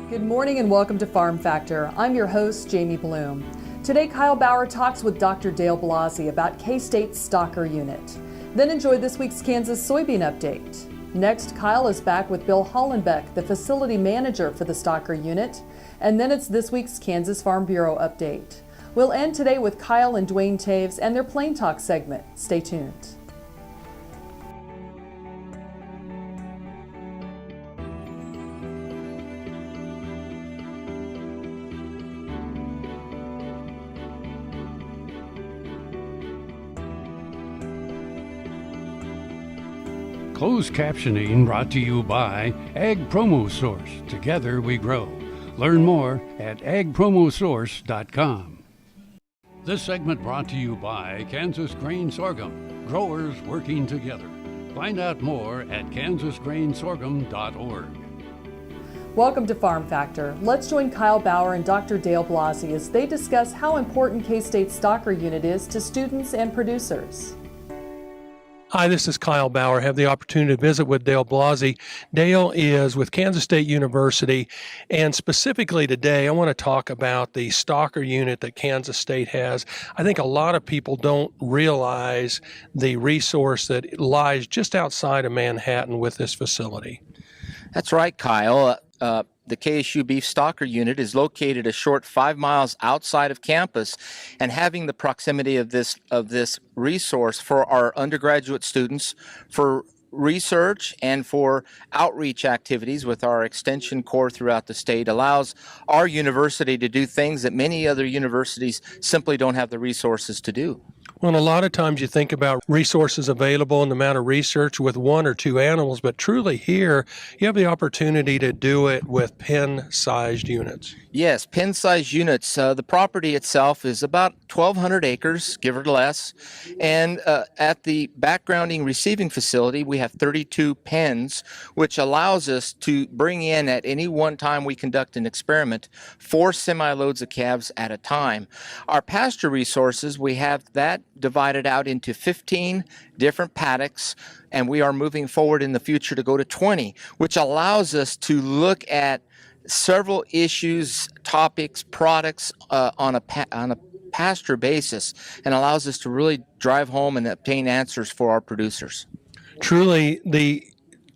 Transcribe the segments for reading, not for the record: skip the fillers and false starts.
Good morning and welcome to Farm Factor. I'm your host, Jamie Bloom. Today, Kyle Bauer talks with Dr. Dale Blasi about K-State's Stocker Unit. Then enjoy this week's Kansas Soybean update. Next, Kyle is back with Bill Hollenbeck, the facility manager for the Stocker Unit. And then it's this week's Kansas Farm Bureau update. We'll end today with Kyle and Duane Toews and their Plain Talk segment. Stay tuned. Closed captioning brought to you by Ag Promo Source. Together we grow. Learn more at agpromosource.com. This segment brought to you by Kansas Grain Sorghum. Growers working together. Find out more at kansasgrainsorghum.org. Welcome to Farm Factor. Let's join Kyle Bauer and Dr. Dale Blasi as they discuss how important K-State's Stocker Unit is to students and producers. Hi, this is Kyle Bauer. I have the opportunity to visit with Dale Blasi. Dale is with Kansas State University, and specifically today, I want to talk about the Stocker Unit that Kansas State has. I think a lot of people don't realize the resource that lies just outside of Manhattan with this facility. That's right, Kyle. The KSU Beef Stocker Unit is located a short 5 miles outside of campus, and having the proximity of this resource for our undergraduate students, for research and for outreach activities with our extension corps throughout the state allows our university to do things that many other universities simply don't have the resources to do. Well, a lot of times you think about resources available and the amount of research with one or two animals, but truly here you have the opportunity to do it with pen-sized units. Yes, pen-sized units. The property itself is about 1,200 acres, give or less. And at the backgrounding receiving facility, we have 32 pens, which allows us to bring in at any one time we conduct an experiment 4 semi-loads of calves at a time. Our pasture resources, we have that divided out into 15 different paddocks, and we are moving forward in the future to go to 20, which allows us to look at several issues, topics, products on a pasture basis, and allows us to really drive home and obtain answers for our producers. Truly,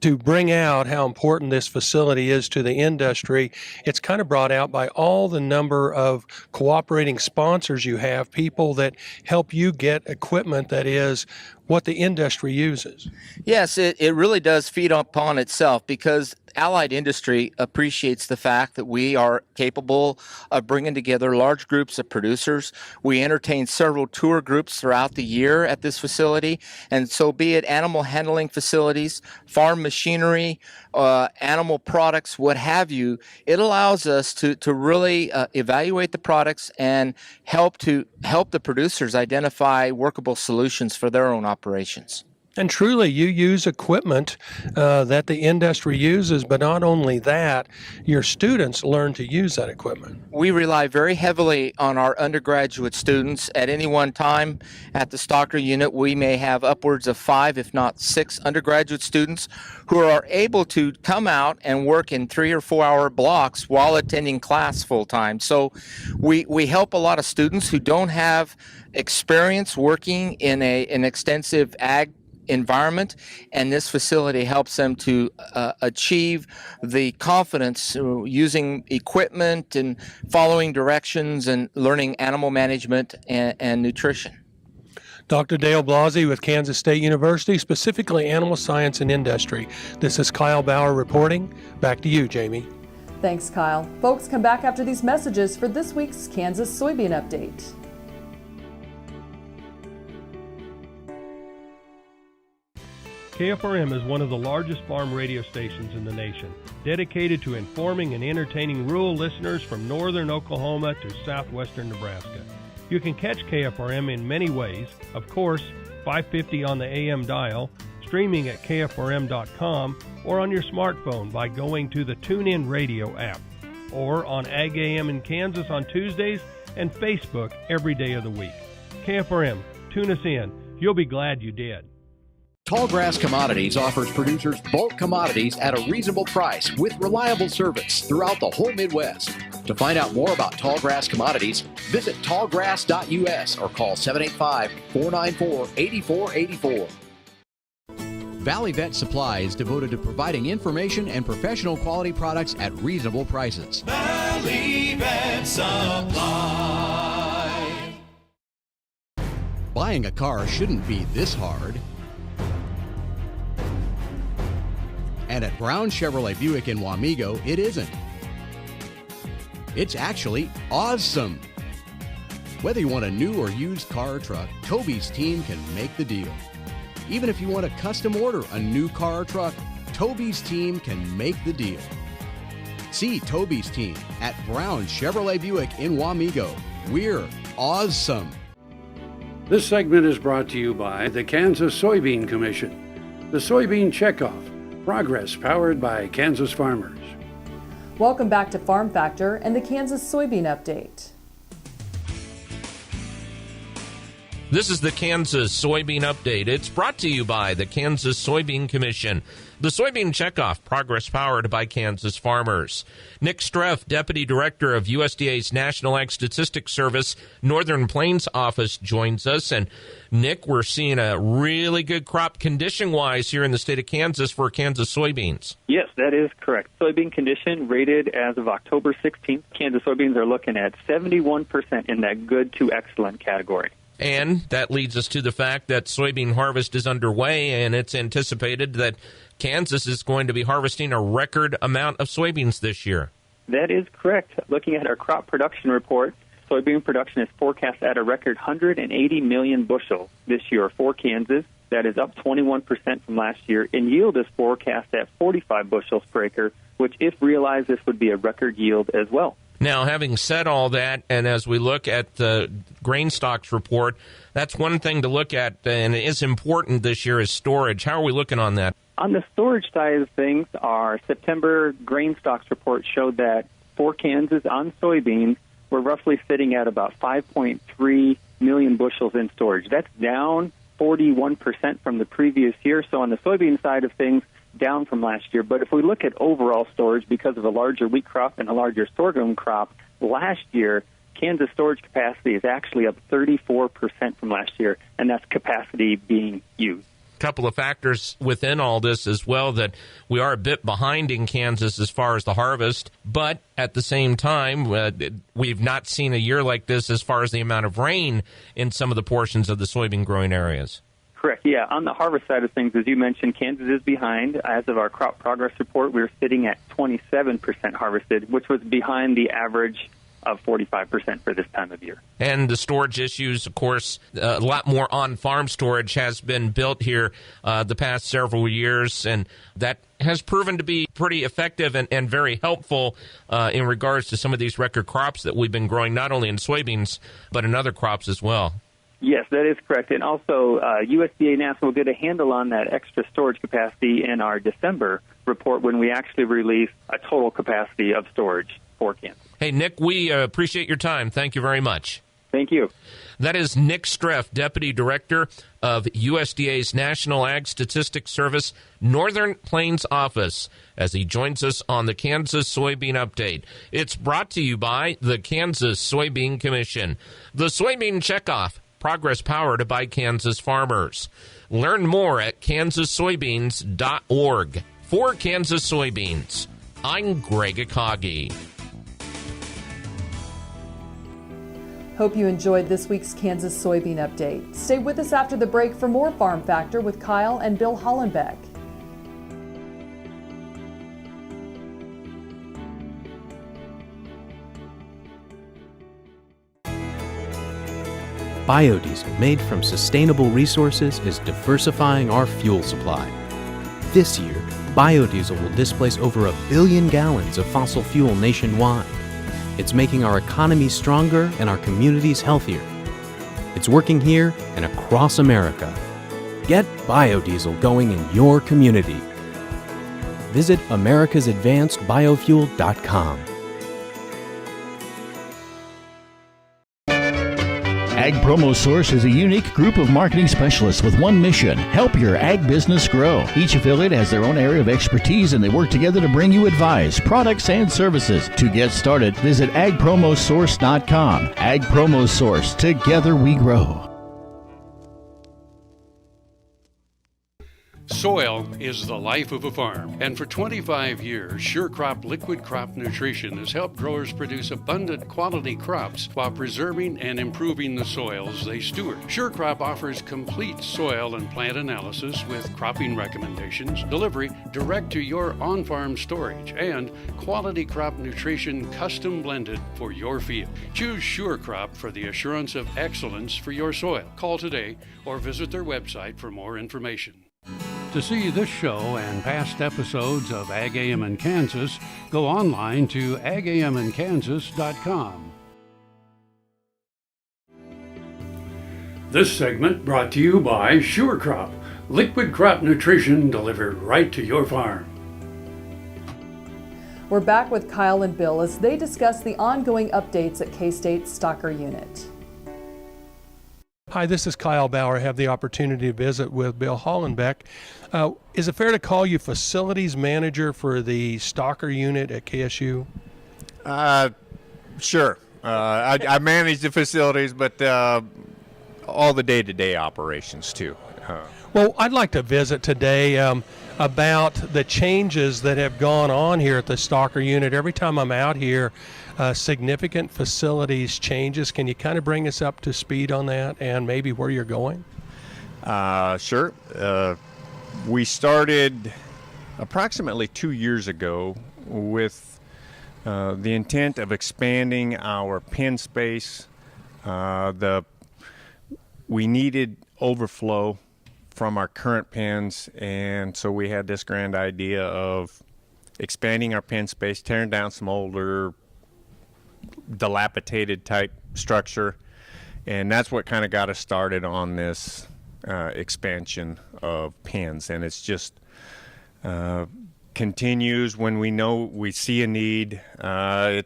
to bring out how important this facility is to the industry, it's kind of brought out by all the number of cooperating sponsors you have, people that help you get equipment that is what the industry uses. Yes, it really does feed upon itself, because allied industry appreciates the fact that we are capable of bringing together large groups of producers. We entertain several tour groups throughout the year at this facility, and so be it animal handling facilities, farm machinery, animal products, what have you, it allows us to really evaluate the products and help the producers identify workable solutions for their own operations. And truly, you use equipment that the industry uses, but not only that, your students learn to use that equipment. We rely very heavily on our undergraduate students. At any one time at the Stocker Unit, we may have upwards of 5, if not 6 undergraduate students who are able to come out and work in 3 or 4 hour blocks while attending class full time. So we help a lot of students who don't have experience working in an extensive ag environment, and this facility helps them to achieve the confidence using equipment and following directions and learning animal management and nutrition. Dr. Dale Blasi with Kansas State University, specifically animal science and industry. This is Kyle Bauer reporting. Back to you, Jamie. Thanks, Kyle. Folks, come back after these messages for this week's Kansas Soybean update. KFRM is one of the largest farm radio stations in the nation, dedicated to informing and entertaining rural listeners from northern Oklahoma to southwestern Nebraska. You can catch KFRM in many ways, of course, 550 on the AM dial, streaming at kfrm.com, or on your smartphone by going to the TuneIn Radio app, or on Ag AM in Kansas on Tuesdays and Facebook every day of the week. KFRM, tune us in. You'll be glad you did. Tallgrass Commodities offers producers bulk commodities at a reasonable price with reliable service throughout the whole Midwest. To find out more about Tallgrass Commodities, visit tallgrass.us or call 785-494-8484. Valley Vet Supply is devoted to providing information and professional quality products at reasonable prices. Valley Vet Supply. Buying a car shouldn't be this hard. And at Brown Chevrolet Buick in Wamego, it isn't. It's actually awesome. Whether you want a new or used car or truck, Toby's team can make the deal. Even if you want to custom order a new car or truck, Toby's team can make the deal. See Toby's team at Brown Chevrolet Buick in Wamego. We're awesome. This segment is brought to you by the Kansas Soybean Commission. The Soybean Checkoff. Progress powered by Kansas farmers. Welcome back to Farm Factor and the Kansas Soybean Update. This is the Kansas Soybean Update. It's brought to you by the Kansas Soybean Commission. The Soybean Checkoff, progress powered by Kansas farmers. Nick Streff, Deputy Director of USDA's National Ag Statistics Service Northern Plains Office, joins us. And Nick, we're seeing a really good crop condition-wise here in the state of Kansas for Kansas soybeans. Yes, that is correct. Soybean condition rated as of October 16th. Kansas soybeans are looking at 71% in that good to excellent category. And that leads us to the fact that soybean harvest is underway, and it's anticipated that Kansas is going to be harvesting a record amount of soybeans this year. That is correct. Looking at our crop production report, soybean production is forecast at a record 180 million bushels this year for Kansas. That is up 21% from last year, and yield is forecast at 45 bushels per acre, which, if realized, this would be a record yield as well. Now, having said all that, and as we look at the grain stocks report, that's one thing to look at, and it is important this year, is storage. How are we looking on that? On the storage side of things, our September grain stocks report showed that for Kansas on soybeans, we're roughly sitting at about 5.3 million bushels in storage. That's down 41% from the previous year. So on the soybean side of things, down from last year. But if we look at overall storage, because of a larger wheat crop and a larger sorghum crop, last year, Kansas storage capacity is actually up 34% from last year, and that's capacity being used. Couple of factors within all this as well, that we are a bit behind in Kansas as far as the harvest, but at the same time, we've not seen a year like this as far as the amount of rain in some of the portions of the soybean growing areas. Correct, yeah. On the harvest side of things, as you mentioned, Kansas is behind. As of our crop progress report, we're sitting at 27% harvested, which was behind the average of 45% for this time of year. And the storage issues, of course, a lot more on-farm storage has been built here the past several years, and that has proven to be pretty effective and very helpful in regards to some of these record crops that we've been growing, not only in soybeans, but in other crops as well. Yes, that is correct. And also, USDA NASS will get a handle on that extra storage capacity in our December report when we actually release a total capacity of storage for Kansas. Hey, Nick, we appreciate your time. Thank you very much. Thank you. That is Nick Streff, Deputy Director of USDA's National Ag Statistics Service Northern Plains Office, as he joins us on the Kansas Soybean Update. It's brought to you by the Kansas Soybean Commission. The Soybean Checkoff, progress powered by Kansas farmers. Learn more at kansassoybeans.org. For Kansas Soybeans, I'm Greg Akagi. Hope you enjoyed this week's Kansas Soybean Update. Stay with us after the break for more Farm Factor with Kyle and Bill Hollenbeck. Biodiesel made from sustainable resources is diversifying our fuel supply. This year, biodiesel will displace over 1 billion gallons of fossil fuel nationwide. It's making our economy stronger and our communities healthier. It's working here and across America. Get biodiesel going in your community. Visit americasadvancedbiofuel.com. Ag Promo Source is a unique group of marketing specialists with one mission: help your ag business grow. Each affiliate has their own area of expertise, and they work together to bring you advice, products, and services. To get started, visit agpromosource.com. Ag Promo Source. Together we grow. Soil is the life of a farm, and for 25 years, SureCrop Liquid Crop Nutrition has helped growers produce abundant quality crops while preserving and improving the soils they steward. SureCrop offers complete soil and plant analysis with cropping recommendations, delivery direct to your on-farm storage, and quality crop nutrition custom blended for your field. Choose SureCrop for the assurance of excellence for your soil. Call today or visit their website for more information. To see this show and past episodes of Ag AM in Kansas, go online to agaminkansas.com. This segment brought to you by SureCrop, liquid crop nutrition delivered right to your farm. We're back with Kyle and Bill as they discuss the ongoing updates at K-State's Stocker unit. Hi, this is Kyle Bauer. I have the opportunity to visit with Bill Hollenbeck. Is it fair to call you facilities manager for the Stocker unit at KSU? Sure. I manage the facilities, but all the day-to-day operations too. Well, I'd like to visit today about the changes that have gone on here at the Stocker unit. Every time I'm out here, significant facilities changes. Can you kind of bring us up to speed on that and maybe where you're going? Sure. We started approximately 2 years ago with the intent of expanding our pen space. We needed overflow from our current pens, and so we had this grand idea of expanding our pen space, tearing down some older dilapidated type structure, and that's what kind of got us started on this expansion of pens. And it's just continues when we see a need. We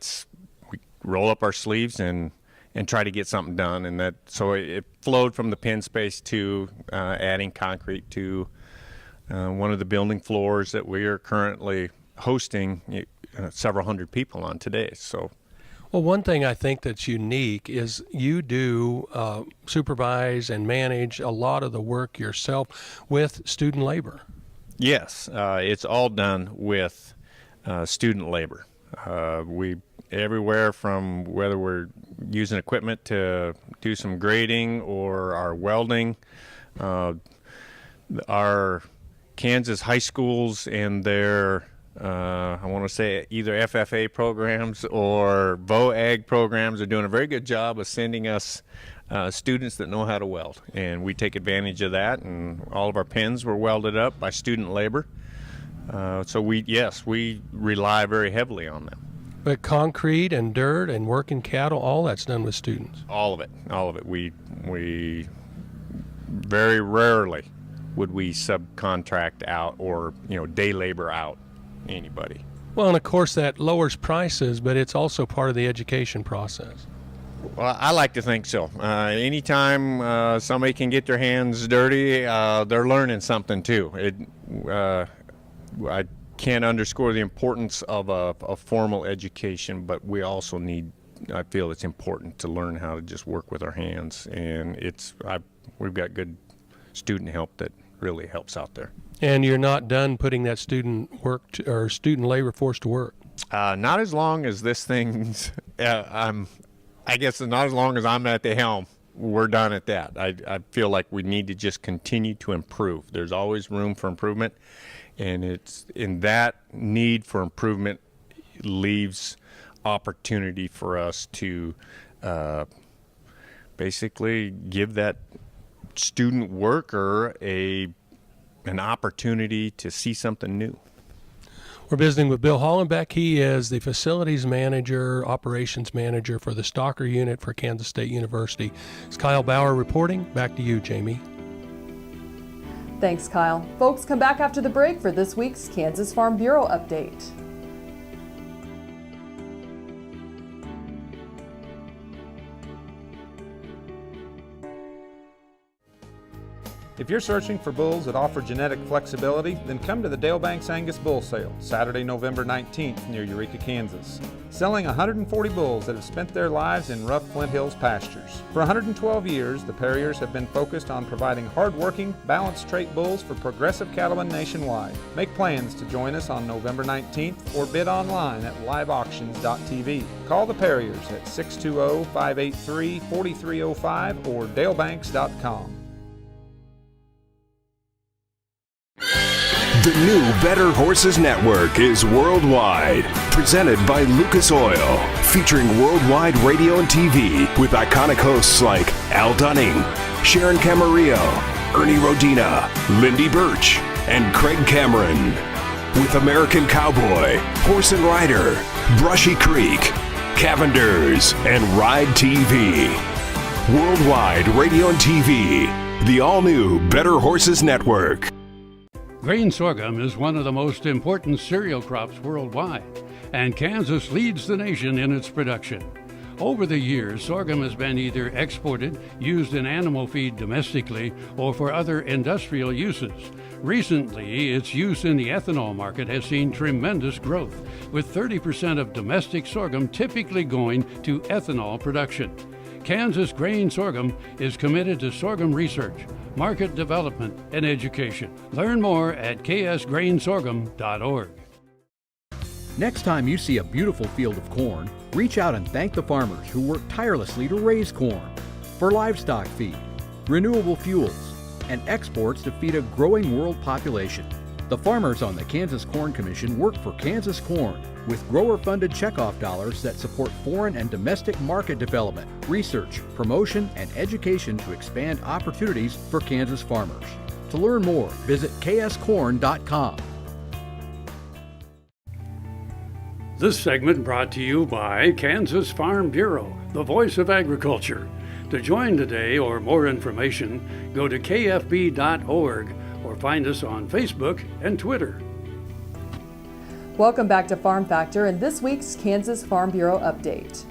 roll up our sleeves and try to get something done, and so it flowed from the pen space to adding concrete to one of the building floors that we are currently hosting several hundred people on today. So. Well, one thing I think that's unique is you do supervise and manage a lot of the work yourself with student labor. Yes, it's all done with student labor. We everywhere from whether we're using equipment to do some grading or our welding. Our Kansas high schools and their I want to say either FFA programs or VOAG programs are doing a very good job of sending us students that know how to weld, and we take advantage of that, and all of our pens were welded up by student labor. So we rely very heavily on them. But concrete and dirt and working cattle, all that's done with students. All of it. We very rarely would we subcontract out or day labor out anybody. Well, and of course that lowers prices, but it's also part of the education process. Well, I like to think so. Anytime somebody can get their hands dirty, they're learning something too. I can't underscore the importance of a formal education, but we also I feel it's important to learn how to just work with our hands, and we've got good student help that really helps out there. And you're not done putting that student labor force to work? Not as long as this thing's, I guess not as long as I'm at the helm. We're done at that. I feel like we need to just continue to improve. There's always room for improvement, and it's in that need for improvement leaves opportunity for us to basically give that student worker an opportunity to see something new. We're visiting with Bill Hollenbeck. He is the facilities manager, operations manager for the Stocker unit for Kansas State University. It's Kyle Bauer reporting. Back to you, Jamie. Thanks, Kyle. Folks, come back after the break for this week's Kansas Farm Bureau update. If you're searching for bulls that offer genetic flexibility, then come to the Dale Banks Angus Bull Sale, Saturday, November 19th, near Eureka, Kansas. Selling 140 bulls that have spent their lives in rough Flint Hills pastures. For 112 years, the Perriers have been focused on providing hard-working, balanced trait bulls for progressive cattlemen nationwide. Make plans to join us on November 19th or bid online at liveauctions.tv. Call the Perriers at 620-583-4305 or dalebanks.com. The new Better Horses Network is worldwide. Presented by Lucas Oil. Featuring worldwide radio and TV with iconic hosts like Al Dunning, Sharon Camarillo, Ernie Rodina, Lindy Birch, and Craig Cameron. With American Cowboy, Horse and Rider, Brushy Creek, Cavenders, and Ride TV. Worldwide radio and TV. The all-new Better Horses Network. Grain sorghum is one of the most important cereal crops worldwide, and Kansas leads the nation in its production. Over the years, sorghum has been either exported, used in animal feed domestically, or for other industrial uses. Recently, its use in the ethanol market has seen tremendous growth, with 30% of domestic sorghum typically going to ethanol production. Kansas Grain Sorghum is committed to sorghum research, market development, and education. Learn more at ksgrainsorghum.org. Next time you see a beautiful field of corn, reach out and thank the farmers who work tirelessly to raise corn for livestock feed, renewable fuels, and exports to feed a growing world population. The farmers on the Kansas Corn Commission work for Kansas Corn with grower-funded checkoff dollars that support foreign and domestic market development, research, promotion, and education to expand opportunities for Kansas farmers. To learn more, visit kscorn.com. This segment brought to you by Kansas Farm Bureau, the voice of agriculture. To join today or more information, go to kfb.org or find us on Facebook and Twitter. Welcome back to Farm Factor and this week's Kansas Farm Bureau update.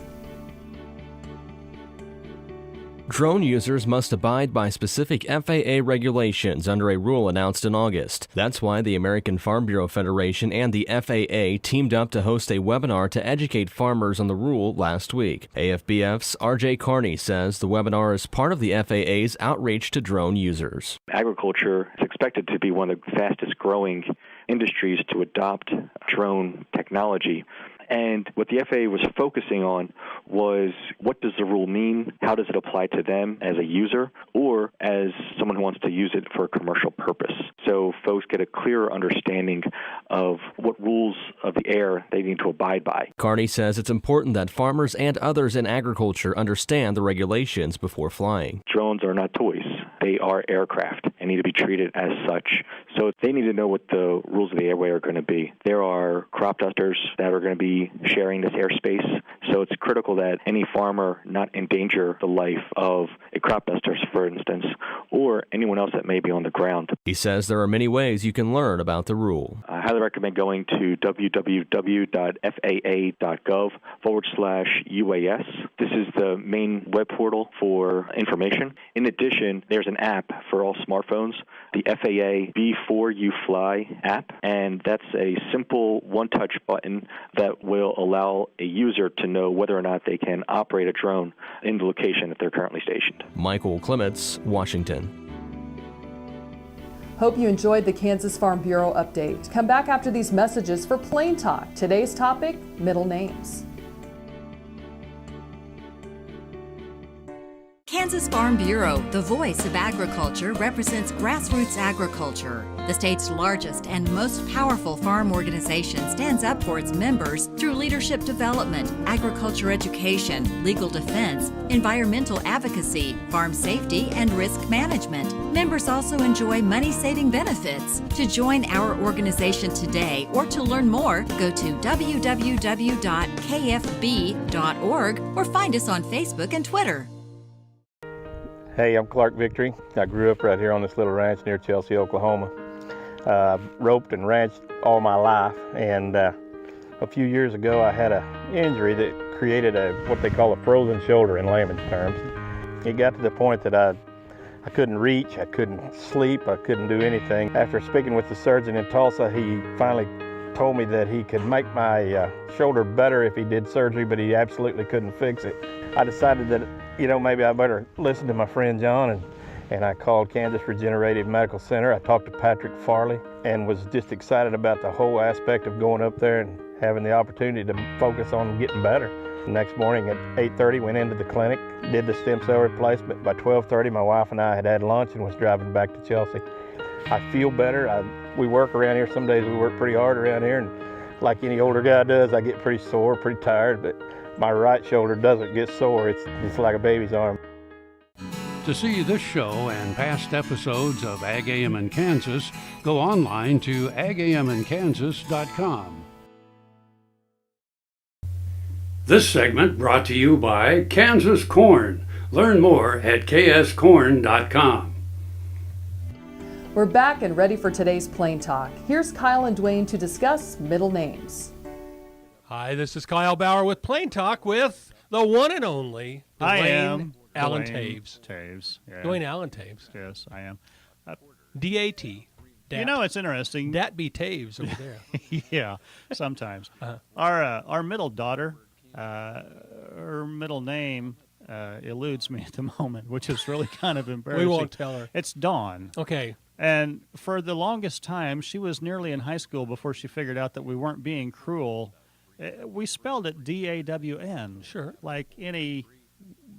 Drone users must abide by specific FAA regulations under a rule announced in August. That's why the American Farm Bureau Federation and the FAA teamed up to host a webinar to educate farmers on the rule last week. AFBF's RJ Carney says the webinar is part of the FAA's outreach to drone users. Agriculture is expected to be one of the fastest growing industries to adopt drone technology. And what the FAA was focusing on was, what does the rule mean? How does it apply to them as a user or as someone who wants to use it for a commercial purpose? So folks get a clearer understanding of what rules of the air they need to abide by. Carney says it's important that farmers and others in agriculture understand the regulations before flying. Drones are not toys. They are aircraft and need to be treated as such. So they need to know what the rules of the airway are going to be. There are crop dusters that are going to be sharing this airspace. So it's critical that any farmer not endanger the life of a crop duster, for instance, or anyone else that may be on the ground. He says there are many ways you can learn about the rule. I highly recommend going to www.faa.gov/UAS. This is the main web portal for information. In addition, there's an app for all smartphones, the FAA Before You Fly app, and that's a simple one-touch button that will allow a user to know whether or not they can operate a drone in the location that they're currently stationed. Michael Clements, Washington. Hope you enjoyed the Kansas Farm Bureau update. Come back after these messages for Plain Talk. Today's topic, middle names. Kansas Farm Bureau, the voice of agriculture, represents grassroots agriculture. The state's largest and most powerful farm organization stands up for its members through leadership development, agriculture education, legal defense, environmental advocacy, farm safety, and risk management. Members also enjoy money-saving benefits. To join our organization today or to learn more, go to www.kfb.org or find us on Facebook and Twitter. Hey, I'm Clark Victory. I grew up right here on this little ranch near Chelsea, Oklahoma. Roped and ranched all my life, and a few years ago I had an injury that created what they call a frozen shoulder in layman's terms. It got to the point that I I couldn't reach, I couldn't sleep, I couldn't do anything. After speaking with the surgeon in Tulsa, he finally told me that he could make my shoulder better if he did surgery, but he absolutely couldn't fix it. I decided that, maybe I better listen to my friend John, and I called Kansas Regenerative Medical Center. I talked to Patrick Farley and was just excited about the whole aspect of going up there and having the opportunity to focus on getting better. The next morning at 8:30, went into the clinic, did the stem cell replacement. By 12:30, my wife and I had lunch and was driving back to Chelsea. I feel better. We work around here. Some days we work pretty hard around here, and like any older guy does, I get pretty sore, pretty tired, but my right shoulder doesn't get sore. It's like a baby's arm. To see this show and past episodes of Ag AM in Kansas, go online to agaminkansas.com. This segment brought to you by Kansas Corn. Learn more at kscorn.com. We're back and ready for today's Plain Talk. Here's Kyle and Duane to discuss middle names. Hi, this is Kyle Bauer with Plain Talk with the one and only Duane Allen Toews. Yeah. Duane Allen Toews. Yes, I am. D-A-T. It's interesting. Dat be Toews over there. Yeah, sometimes. Our middle daughter, her middle name eludes me at the moment, which is really kind of embarrassing. We won't tell her. It's Dawn. Okay. And for the longest time, she was nearly in high school before she figured out that we weren't being cruel. We spelled it D-A-W-N. Sure. Like any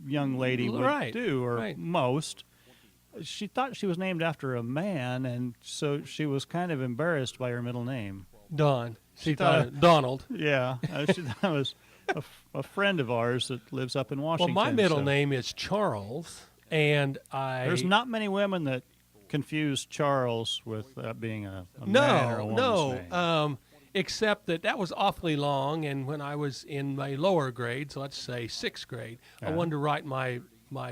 young lady would do, or most. She thought she was named after a man, and so she was kind of embarrassed by her middle name. Don. She thought Donald. Yeah. She thought it was a friend of ours that lives up in Washington. Well, my middle name is Charles, and There's not many women that confuse Charles with being a man or a woman's name. Except that was awfully long, and when I was in my lower grades, let's say 6th grade, I wanted to write my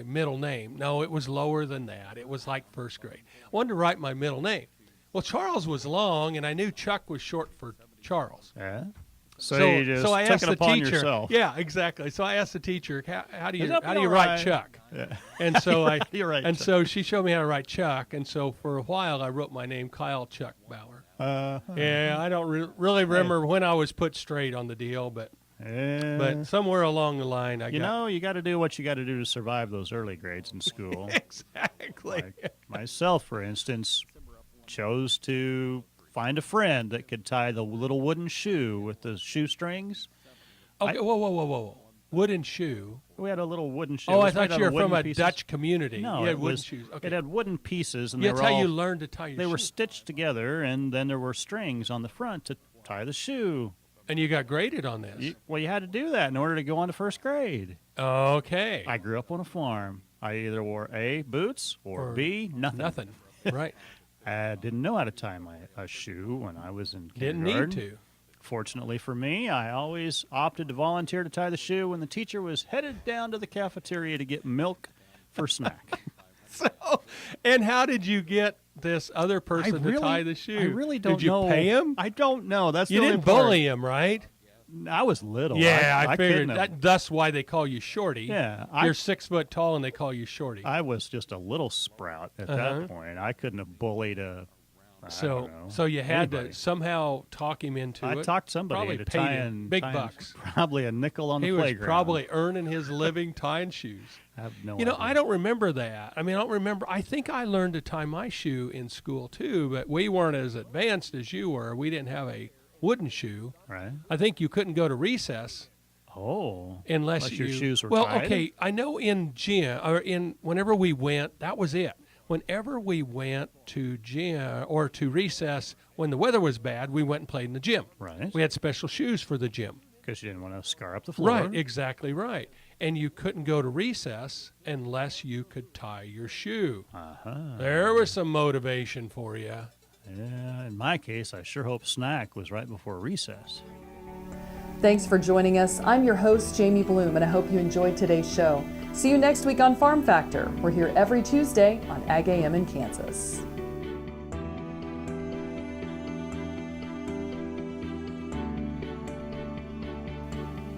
middle name. No, it was lower than that. It was like 1st grade. I wanted to write my middle name. Well, Charles was long, and I knew Chuck was short for Charles. Yeah. So you just I took asked it the upon teacher. yourself. Yeah, exactly. So I asked the teacher, how do you right? write Chuck? Yeah. And so You're right, and Chuck. so she showed me how to write Chuck. And so for a while, I wrote my name Kyle Chuck Bauer. Yeah, I don't really remember when I was put straight on the deal, but somewhere along the line, you got to do what you got to do to survive those early grades in school. Exactly. Like myself, for instance, chose to find a friend that could tie the little wooden shoe with the shoestrings. Okay, whoa. Wooden shoe? We had a little wooden shoe. Oh, I thought you were from a Dutch community. No, you had it wooden was. shoes. Okay. It had wooden pieces, and that's how you learned to tie your shoe. They were stitched together, and then there were strings on the front to tie the shoe. And you got graded on this? You had to do that in order to go on to 1st grade. Okay. I grew up on a farm. I either wore A, boots, or B, nothing. Nothing, right. I didn't know how to tie a shoe when I was in Didn't kindergarten. need to. Fortunately for me, I always opted to volunteer to tie the shoe when the teacher was headed down to the cafeteria to get milk for snack. And how did you get this other person to tie the shoe? I really don't know. Did you pay him? I don't know. That's you the didn't bully him, right? I was little. Yeah, I figured couldn't have. that's why they call you Shorty. Yeah, you're 6 foot tall and they call you Shorty. I was just a little sprout at that point. I couldn't have bullied a. So you had to somehow talk him into it. I talked somebody probably into paid tying him big bucks. Probably a nickel on the playground. He was probably earning his living tying shoes. I have no idea. I don't remember that. I mean, I don't remember. I think I learned to tie my shoe in school too, but we weren't as advanced as you were. We didn't have a wooden shoe. Right. I think you couldn't go to recess. Oh. Unless your shoes were tied? Well, okay. I know in gym or whenever we went, that was it. Whenever we went to gym or to recess, when the weather was bad, we went and played in the gym. Right. We had special shoes for the gym. Because you didn't want to scar up the floor. Right, exactly right. And you couldn't go to recess unless you could tie your shoe. There was some motivation for you. Yeah, in my case, I sure hope snack was right before recess. Thanks for joining us. I'm your host, Jamie Bloom, and I hope you enjoyed today's show. See you next week on Farm Factor. We're here every Tuesday on Ag AM in Kansas.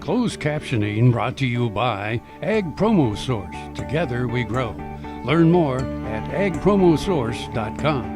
Closed captioning brought to you by Ag Promo Source. Together we grow. Learn more at agpromosource.com.